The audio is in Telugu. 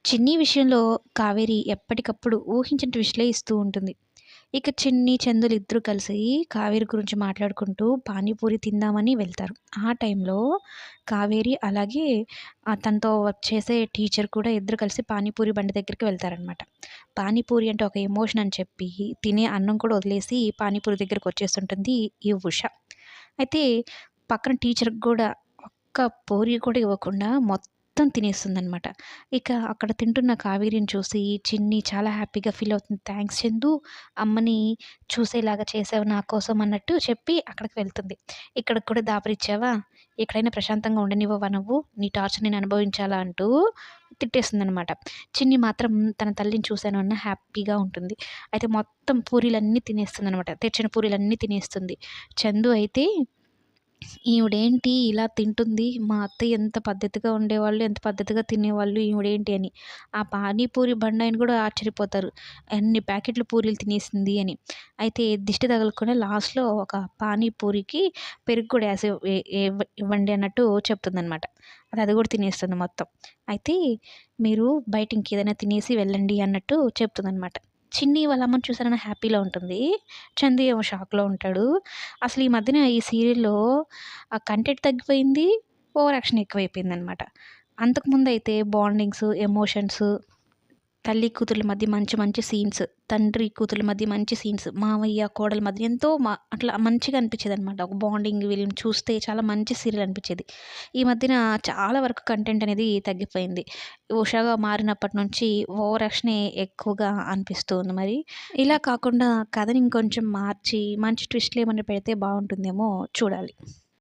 చిన్ని విషయంలో కావేరి ఎప్పటికప్పుడు ఊహించని ట్విస్ట్‌లే ఇస్తూ ఉంటుంది. ఇక చిన్ని, చందులు ఇద్దరూ కలిసి కావేరి గురించి మాట్లాడుకుంటూ పానీపూరి తిందామని వెళ్తారు. ఆ టైంలో కావేరి అలాగే తనతో వర్క్ చేసే టీచర్ కూడా ఇద్దరు కలిసి పానీపూరి బండి దగ్గరికి వెళ్తారనమాట. పానీపూరి అంటే ఒక ఎమోషన్ అని చెప్పి తినే అన్నం కూడా వదిలేసి పానీపూరి దగ్గరకొచ్చేస్తుంటుంది ఈ ఉష. అయితే పక్కన టీచర్‌కి గూడా ఒక్క పూరి కూడా ఇవ్వకుండా మొత్తం తినేస్తుందనమాట. ఇక అక్కడ తింటున్న కావేరిని చూసి చిన్ని చాలా హ్యాపీగా ఫీల్ అవుతుంది. థాంక్స్ చందు, అమ్మని చూసేలాగా చేసావు నా కోసం అన్నట్టు చెప్పి అక్కడికి వెళ్తుంది. ఇక్కడికి కూడా దాపరిచ్చావా? ఎక్కడైనా ప్రశాంతంగా ఉండనివ్వవా నువ్వు? నీ టార్చర్ నేను అనుభవించాలా అంటూ తిట్టేస్తుందనమాట. చిన్ని మాత్రం తన తల్లిని చూశాను అన్న హ్యాపీగా ఉంటుంది. అయితే మొత్తం పూరీలన్నీ తినేస్తుందనమాట. తెచ్చిన పూరీలన్నీ తినేస్తుంది. చందు అయితే ఈవిడేంటి ఇలా తింటుంది? మా అత్తయ్య ఎంత పద్ధతిగా ఉండేవాళ్ళు, ఎంత పద్ధతిగా తినేవాళ్ళు ఈవిడేంటి అని. ఆ పానీపూరి బండాయన కూడా ఆశ్చర్యపోతారు. ఎన్ని ప్యాకెట్లు పూరీలు తినేసింది అని. అయితే దిష్టి తగలకుండా లాస్ట్‌లో ఒక పానీపూరికి పెరుగు కూడా ఏసి ఎ ఎవ్ ఇవ్వండి అన్నట్టు చెప్తుందనమాట. అది కూడా తినేస్తుంది మొత్తం. అయితే మీరు బయట ఇంకేదైనా తినేసి వెళ్ళండి అన్నట్టు చెప్తుందనమాట. చిన్ని వాళ్ళ అమ్మని చూసారన్న హ్యాపీలో ఉంటుంది. చందు ఏమో షాక్‌లో ఉంటాడు. అసలు ఈ మధ్యన ఈ సీరియల్‌లో కంటెంట్ తగ్గిపోయింది. ఓవర్ యాక్షన్ ఎక్కువైపోయిందనమాట. అంతకుముందయితే బాండింగ్స్, ఎమోషన్స్, తల్లి కూతుర్ల మధ్య మంచి మంచి సీన్స్, తండ్రి కూతుర్ల మధ్య మంచి సీన్స్, మావయ్య, కోడల మధ్య ఎంతో అట్లా మంచిగా అనిపించేదనమాట. ఒక బాండింగ్ వీళ్ళని చూస్తే చాలా మంచి సీరియల్ అనిపించేది. ఈ మధ్యన చాలా వరకు కంటెంట్ అనేది తగ్గిపోయింది. ఉషాగా మారినప్పటి నుంచి ఓవర్ యాక్షనే ఎక్కువగా అనిపిస్తూ ఉంది మరి. ఇలా కాకుండా కథని ఇంకొంచెం మార్చి మంచి ట్విస్ట్‌లేమన్నా పెడితే బావుంటుందేమో చూడాలి.